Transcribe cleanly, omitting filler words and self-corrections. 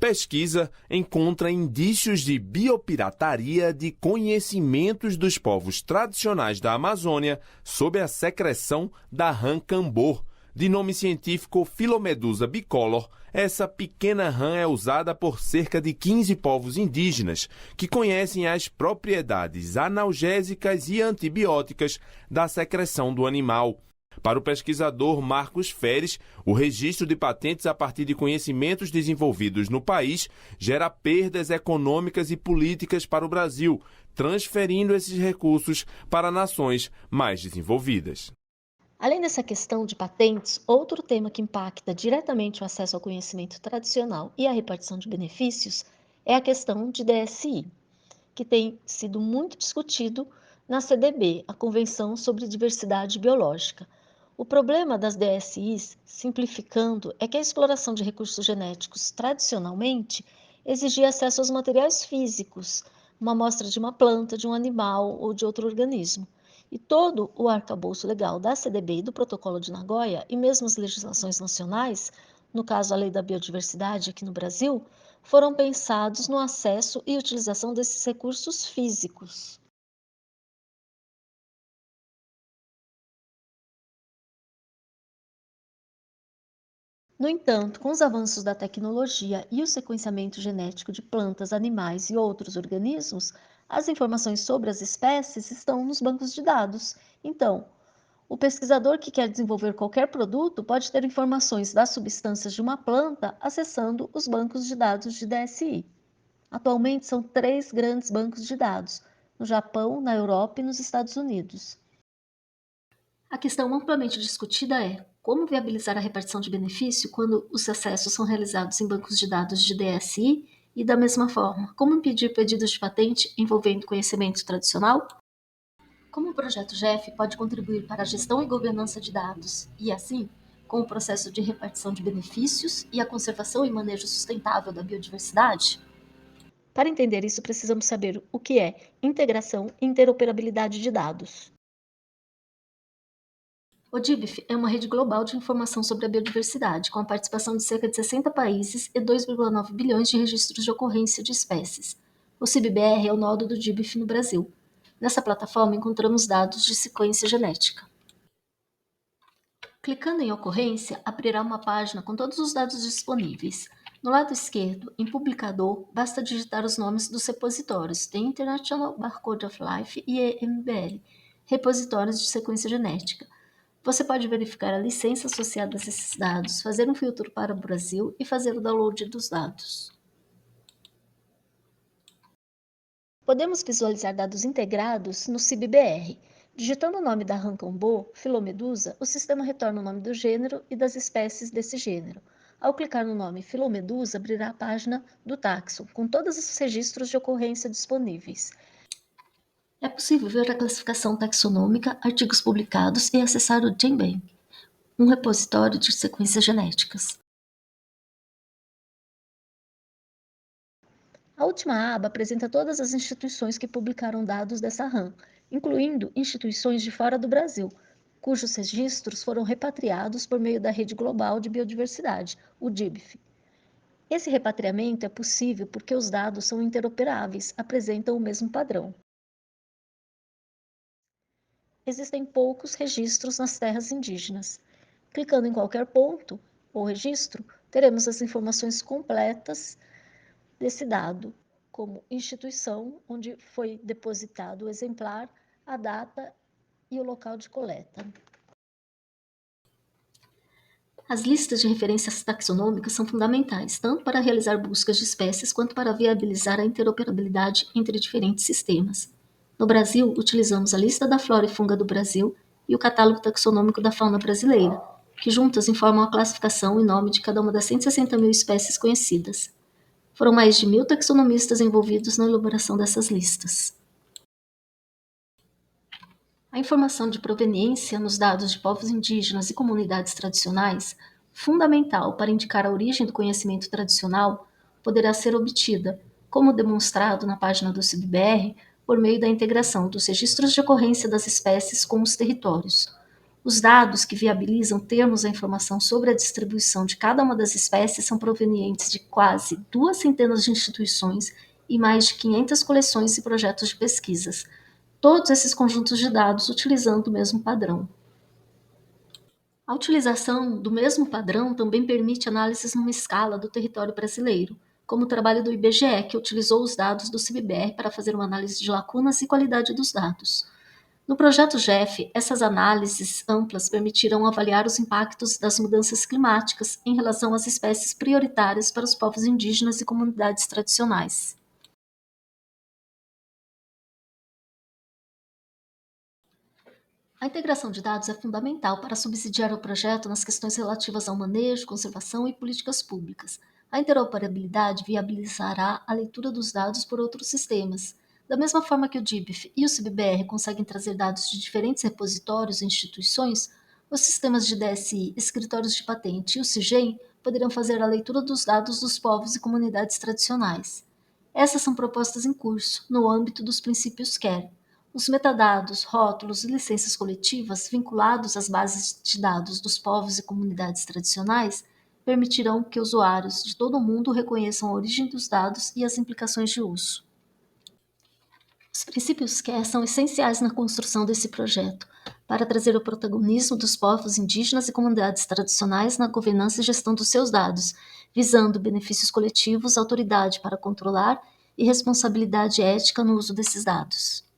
Pesquisa encontra indícios de biopirataria de conhecimentos dos povos tradicionais da Amazônia sob a secreção da rã cambor. De nome científico Philomedusa bicolor, essa pequena rã é usada por cerca de 15 povos indígenas que conhecem as propriedades analgésicas e antibióticas da secreção do animal. Para o pesquisador Marcos Feres, o registro de patentes a partir de conhecimentos desenvolvidos no país gera perdas econômicas e políticas para o Brasil, transferindo esses recursos para nações mais desenvolvidas. Além dessa questão de patentes, outro tema que impacta diretamente o acesso ao conhecimento tradicional e a repartição de benefícios é a questão de DSI, que tem sido muito discutido na CDB, a Convenção sobre Diversidade Biológica. O problema das DSIs, simplificando, é que a exploração de recursos genéticos tradicionalmente exigia acesso aos materiais físicos, uma amostra de uma planta, de um animal ou de outro organismo. E todo o arcabouço legal da CDB e do Protocolo de Nagoya, e mesmo as legislações nacionais, no caso a Lei da Biodiversidade aqui no Brasil, foram pensados no acesso e utilização desses recursos físicos. No entanto, com os avanços da tecnologia e o sequenciamento genético de plantas, animais e outros organismos, as informações sobre as espécies estão nos bancos de dados. Então, o pesquisador que quer desenvolver qualquer produto pode ter informações das substâncias de uma planta acessando os bancos de dados de DSI. Atualmente são 3 grandes bancos de dados, no Japão, na Europa e nos Estados Unidos. A questão amplamente discutida é como viabilizar a repartição de benefício quando os acessos são realizados em bancos de dados de DSI e, da mesma forma, como impedir pedidos de patente envolvendo conhecimento tradicional? Como o projeto GEF pode contribuir para a gestão e governança de dados e, assim, com o processo de repartição de benefícios e a conservação e manejo sustentável da biodiversidade? Para entender isso, precisamos saber o que é integração e interoperabilidade de dados. O DIBIF é uma rede global de informação sobre a biodiversidade, com a participação de cerca de 60 países e 2,9 bilhões de registros de ocorrência de espécies. O CIBBR é o nodo do DIBIF no Brasil. Nessa plataforma encontramos dados de sequência genética. Clicando em ocorrência, abrirá uma página com todos os dados disponíveis. No lado esquerdo, em publicador, basta digitar os nomes dos repositórios The International Barcode of Life e EMBL, repositórios de sequência genética. Você pode verificar a licença associada a esses dados, fazer um filtro para o Brasil e fazer o download dos dados. Podemos visualizar dados integrados no CIBBR. Digitando o nome da rã cambor, Philomedusa, o sistema retorna o nome do gênero e das espécies desse gênero. Ao clicar no nome Philomedusa, abrirá a página do táxon, com todos os registros de ocorrência disponíveis. É possível ver a classificação taxonômica, artigos publicados e acessar o GenBank, um repositório de sequências genéticas. A última aba apresenta todas as instituições que publicaram dados dessa rã, incluindo instituições de fora do Brasil, cujos registros foram repatriados por meio da Rede Global de Biodiversidade, o DIBIF. Esse repatriamento é possível porque os dados são interoperáveis, apresentam o mesmo padrão. Existem poucos registros nas terras indígenas. Clicando em qualquer ponto ou registro, teremos as informações completas desse dado, como instituição onde foi depositado o exemplar, a data e o local de coleta. As listas de referências taxonômicas são fundamentais, tanto para realizar buscas de espécies quanto para viabilizar a interoperabilidade entre diferentes sistemas. No Brasil, utilizamos a Lista da Flora e Fauna do Brasil e o Catálogo Taxonômico da Fauna Brasileira, que juntas informam a classificação e nome de cada uma das 160 mil espécies conhecidas. Foram mais de 1.000 taxonomistas envolvidos na elaboração dessas listas. A informação de proveniência nos dados de povos indígenas e comunidades tradicionais, fundamental para indicar a origem do conhecimento tradicional, poderá ser obtida, como demonstrado na página do CIBBR, por meio da integração dos registros de ocorrência das espécies com os territórios. Os dados que viabilizam termos a informação sobre a distribuição de cada uma das espécies são provenientes de quase 200 de instituições e mais de 500 coleções e projetos de pesquisas, todos esses conjuntos de dados utilizando o mesmo padrão. A utilização do mesmo padrão também permite análises numa escala do território brasileiro, como o trabalho do IBGE, que utilizou os dados do CIBBR para fazer uma análise de lacunas e qualidade dos dados. No projeto GEF, essas análises amplas permitiram avaliar os impactos das mudanças climáticas em relação às espécies prioritárias para os povos indígenas e comunidades tradicionais. A integração de dados é fundamental para subsidiar o projeto nas questões relativas ao manejo, conservação e políticas públicas. A interoperabilidade viabilizará a leitura dos dados por outros sistemas. Da mesma forma que o DIBF e o CIBBR conseguem trazer dados de diferentes repositórios e instituições, os sistemas de DSI, escritórios de patente e o CIGEM poderão fazer a leitura dos dados dos povos e comunidades tradicionais. Essas são propostas em curso, no âmbito dos princípios CARE. Os metadados, rótulos e licenças coletivas vinculados às bases de dados dos povos e comunidades tradicionais permitirão que usuários de todo o mundo reconheçam a origem dos dados e as implicações de uso. Os princípios CARE são essenciais na construção desse projeto, para trazer o protagonismo dos povos indígenas e comunidades tradicionais na governança e gestão dos seus dados, visando benefícios coletivos, autoridade para controlar e responsabilidade ética no uso desses dados.